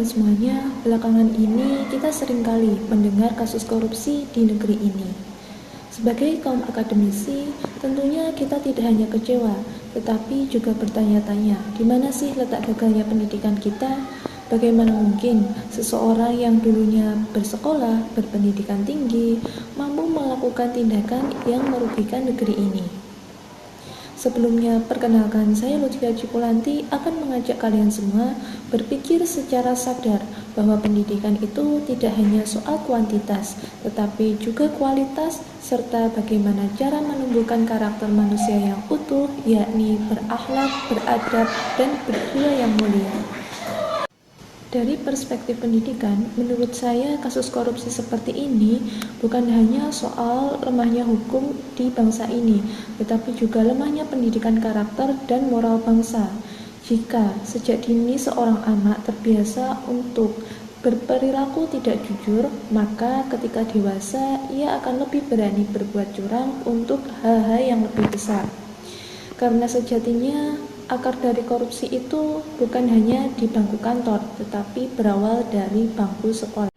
teman-teman semuanya, belakangan ini kita seringkali mendengar kasus korupsi di negeri ini. Sebagai kaum akademisi, tentunya kita tidak hanya kecewa, tetapi juga bertanya-tanya, di mana sih letak gagalnya pendidikan kita? Bagaimana mungkin seseorang yang dulunya bersekolah, berpendidikan tinggi, mampu melakukan tindakan yang merugikan negeri ini? Sebelumnya, perkenalkan saya Lutfia Cipulanti akan mengajak kalian semua berpikir secara sadar bahwa pendidikan itu tidak hanya soal kuantitas, tetapi juga kualitas serta bagaimana cara menumbuhkan karakter manusia yang utuh, yakni berakhlak, beradab, dan berjiwa yang mulia. Dari perspektif pendidikan, menurut saya kasus korupsi seperti ini bukan hanya soal lemahnya hukum di bangsa ini, tetapi juga lemahnya pendidikan karakter dan moral bangsa. Jika sejak dini seorang anak terbiasa untuk berperilaku tidak jujur, maka ketika dewasa ia akan lebih berani berbuat curang untuk hal-hal yang lebih besar. Karena sejatinya akar dari korupsi itu bukan hanya di bangku kantor, tetapi berawal dari bangku sekolah.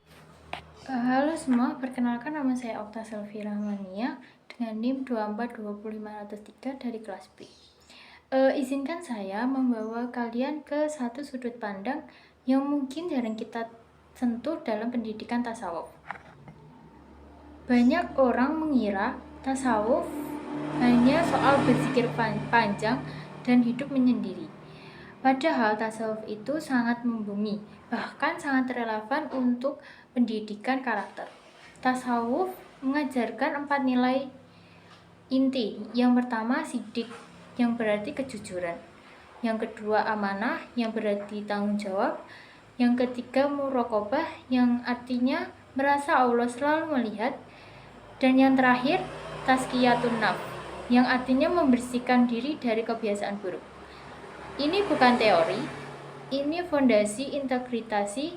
Halo semua, perkenalkan nama saya Okta Selvi Rahmania dengan NIM 2420503 dari kelas B. Izinkan saya membawa kalian ke satu sudut pandang yang mungkin jarang kita sentuh dalam pendidikan tasawuf. Banyak orang mengira tasawuf hanya soal berzikir panjang dan hidup menyendiri. Padahal tasawuf itu sangat membumi, bahkan sangat relevan untuk pendidikan karakter. Tasawuf mengajarkan 4 nilai inti. Yang pertama sidik, yang berarti kejujuran. Yang kedua amanah, yang berarti tanggung jawab. Yang ketiga muraqabah, yang artinya merasa Allah selalu melihat. Dan yang terakhir tazkiyatun nafs, yang artinya membersihkan diri dari kebiasaan buruk. Ini bukan teori, ini fondasi integritasi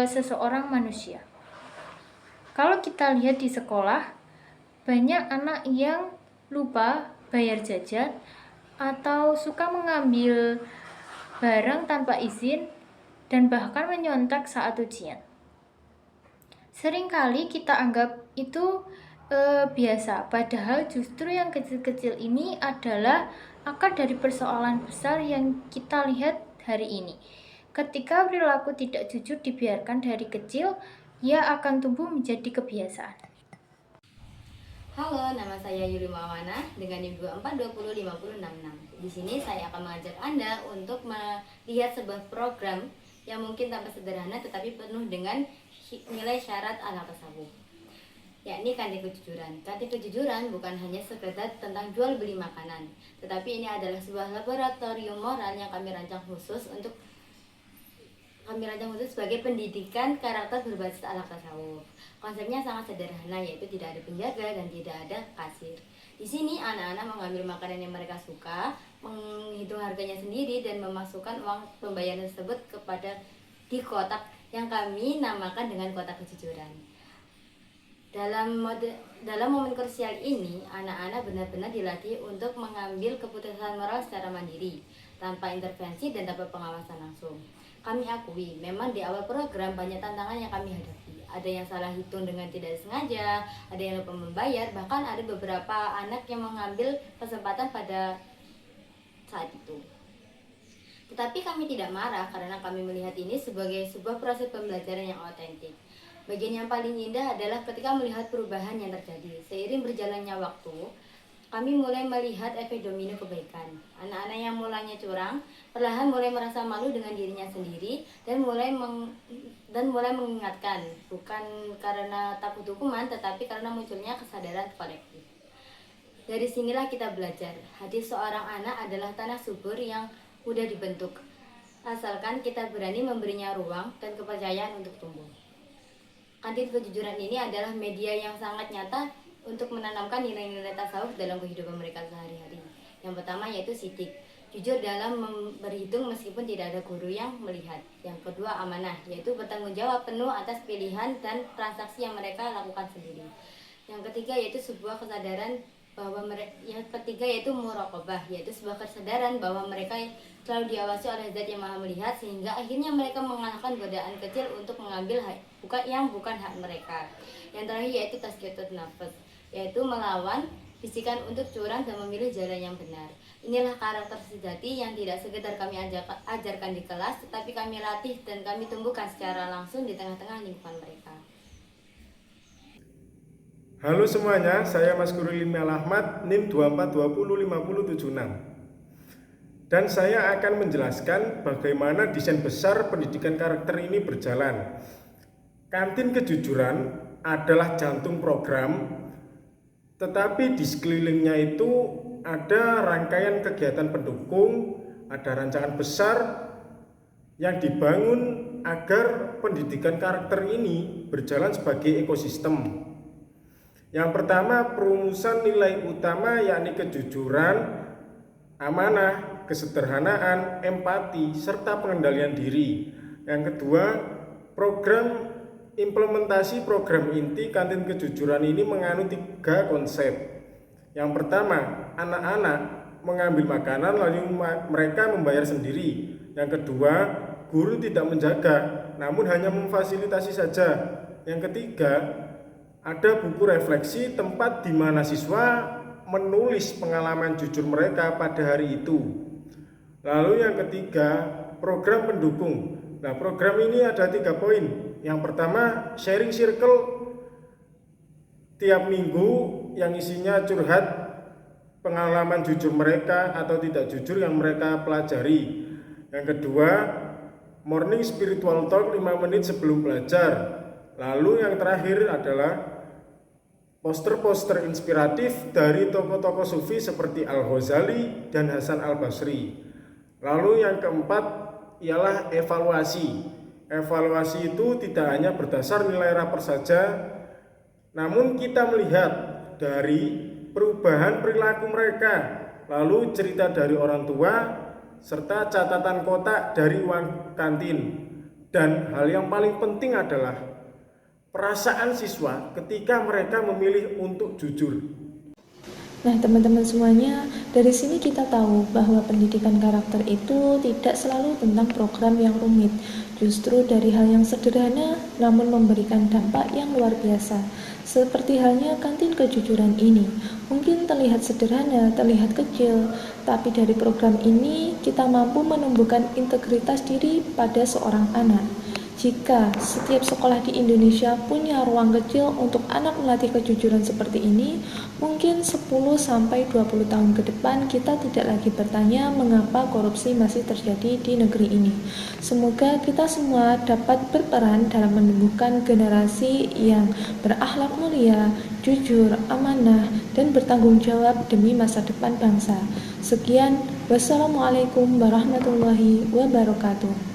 seseorang manusia. Kalau kita lihat di sekolah, banyak anak yang lupa bayar jajan atau suka mengambil barang tanpa izin dan bahkan menyontak saat ujian. Seringkali kita anggap itu biasa, padahal justru yang kecil-kecil ini adalah akar dari persoalan besar yang kita lihat hari ini. Ketika perilaku tidak jujur dibiarkan dari kecil, ia akan tumbuh menjadi kebiasaan. Halo, nama saya Yuli Mawana dengan NIM 2420566. Di sini saya akan mengajak Anda untuk melihat sebuah program yang mungkin tampak sederhana tetapi penuh dengan nilai syarat anak tasawuf, yakni kantin kejujuran. Kantin kejujuran bukan hanya sekedar tentang jual beli makanan, tetapi ini adalah sebuah laboratorium moral yang kami rancang khusus sebagai pendidikan karakter berbasis ahlak tasawuf. Konsepnya sangat sederhana, yaitu tidak ada penjaga dan tidak ada kasir. Di sini anak-anak mengambil makanan yang mereka suka, menghitung harganya sendiri dan memasukkan uang pembayaran tersebut di kotak yang kami namakan dengan kotak kejujuran. Dalam momen krusial ini, anak-anak benar-benar dilatih untuk mengambil keputusan moral secara mandiri, tanpa intervensi dan tanpa pengawasan langsung. Kami akui, memang di awal program banyak tantangan yang kami hadapi. Ada yang salah hitung dengan tidak sengaja, ada yang lupa membayar, bahkan ada beberapa anak yang mengambil kesempatan pada saat itu. Tetapi kami tidak marah karena kami melihat ini sebagai sebuah proses pembelajaran yang otentik. Bagian yang paling indah adalah ketika melihat perubahan yang terjadi. Seiring berjalannya waktu, kami mulai melihat efek domino kebaikan. Anak-anak yang mulanya curang, perlahan mulai merasa malu dengan dirinya sendiri dan mulai mengingatkan, bukan karena takut hukuman, tetapi karena munculnya kesadaran kolektif. Dari sinilah kita belajar, hati seorang anak adalah tanah subur yang mudah dibentuk, asalkan kita berani memberinya ruang dan kepercayaan untuk tumbuh. Kantin kejujuran ini adalah media yang sangat nyata untuk menanamkan nilai-nilai tasawuf dalam kehidupan mereka sehari-hari. Yang pertama yaitu sidik, jujur dalam berhitung meskipun tidak ada guru yang melihat. Yang kedua amanah, yaitu bertanggung jawab penuh atas pilihan dan transaksi yang mereka lakukan sendiri. Yang ketiga yaitu sebuah kesadaran yang ketiga yaitu muraqabah, yaitu sebuah kesadaran bahwa mereka selalu diawasi oleh Zat yang Maha Melihat, sehingga akhirnya mereka mengalahkan godaan kecil untuk mengambil bukan hak mereka. Yang terakhir yaitu tazkiyatun nafs, yaitu melawan bisikan untuk curang dan memilih jalan yang benar. Inilah karakter sejati yang tidak sekedar kami ajarkan di kelas, tetapi kami latih dan kami tumbuhkan secara langsung di tengah-tengah lingkungan mereka. Halo semuanya, saya Mas Guru Limia Ahmad, NIM 24205076. Dan saya akan menjelaskan bagaimana desain besar pendidikan karakter ini berjalan. Kantin Kejujuran adalah jantung program, tetapi di sekelilingnya itu ada rangkaian kegiatan pendukung, ada rancangan besar yang dibangun agar pendidikan karakter ini berjalan sebagai ekosistem. Yang pertama, perumusan nilai utama yakni kejujuran, amanah, kesederhanaan, empati, serta pengendalian diri. Yang kedua, implementasi program inti kantin kejujuran ini mengandung 3 konsep. Yang pertama, anak-anak mengambil makanan lalu mereka membayar sendiri. Yang kedua, guru tidak menjaga, namun hanya memfasilitasi saja. Yang ketiga, ada buku refleksi tempat di mana siswa menulis pengalaman jujur mereka pada hari itu. Lalu yang ketiga, program pendukung. Nah, program ini ada 3 poin. Yang pertama, sharing circle tiap minggu yang isinya curhat pengalaman jujur mereka atau tidak jujur yang mereka pelajari. Yang kedua, morning spiritual talk 5 menit sebelum belajar. Lalu yang terakhir adalah poster-poster inspiratif dari tokoh-tokoh sufi seperti Al-Ghazali dan Hasan Al-Basri. Lalu yang keempat ialah evaluasi. Evaluasi itu tidak hanya berdasar nilai rapor saja, namun kita melihat dari perubahan perilaku mereka, lalu cerita dari orang tua, serta catatan kotak dari uang kantin. Dan hal yang paling penting adalah perasaan siswa ketika mereka memilih untuk jujur. Nah, teman-teman semuanya, dari sini kita tahu bahwa pendidikan karakter itu tidak selalu tentang program yang rumit. Justru dari hal yang sederhana namun memberikan dampak yang luar biasa. Seperti halnya kantin kejujuran ini. Mungkin terlihat sederhana, terlihat kecil, tapi dari program ini kita mampu menumbuhkan integritas diri pada seorang anak. Jika setiap sekolah di Indonesia punya ruang kecil untuk anak melatih kejujuran seperti ini, mungkin 10-20 tahun ke depan kita tidak lagi bertanya mengapa korupsi masih terjadi di negeri ini. Semoga kita semua dapat berperan dalam menumbuhkan generasi yang berakhlak mulia, jujur, amanah, dan bertanggung jawab demi masa depan bangsa. Sekian, wassalamualaikum warahmatullahi wabarakatuh.